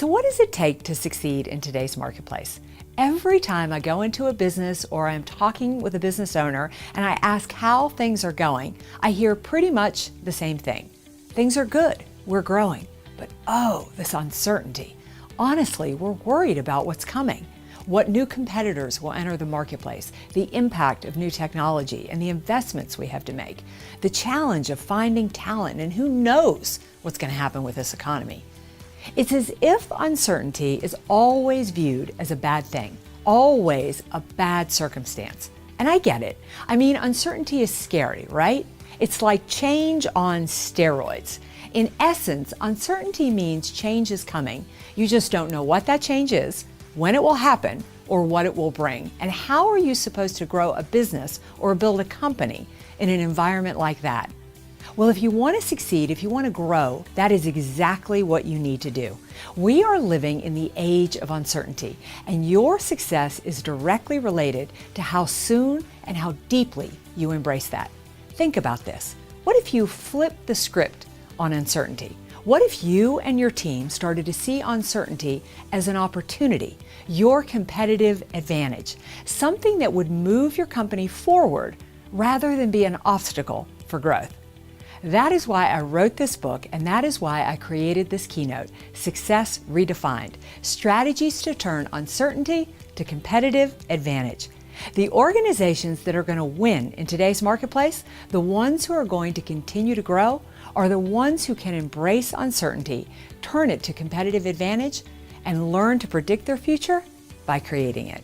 So what does it take to succeed in today's marketplace? Every time I go into a business or I'm talking with a business owner and I ask how things are going, I hear pretty much the same thing. Things are good, we're growing, but oh, this uncertainty. Honestly, we're worried about what's coming. What new competitors will enter the marketplace, the impact of new technology and the investments we have to make, the challenge of finding talent, and who knows what's going to happen with this economy. It's as if uncertainty is always viewed as a bad thing, always a bad circumstance. And I get it. I mean, uncertainty is scary, right? It's like change on steroids. In essence, uncertainty means change is coming. You just don't know what that change is, when it will happen, or what it will bring. And how are you supposed to grow a business or build a company in an environment like that? Well, if you want to succeed, if you want to grow, that is exactly what you need to do. We are living in the age of uncertainty, and your success is directly related to how soon and how deeply you embrace that. Think about this. What if you flip the script on uncertainty? What if you and your team started to see uncertainty as an opportunity, your competitive advantage, something that would move your company forward rather than be an obstacle for growth? That is why I wrote this book, and that is why I created this keynote, Success Redefined, Strategies to Turn Uncertainty to Competitive Advantage. The organizations that are going to win in today's marketplace, the ones who are going to continue to grow, are the ones who can embrace uncertainty, turn it to competitive advantage, and learn to predict their future by creating it.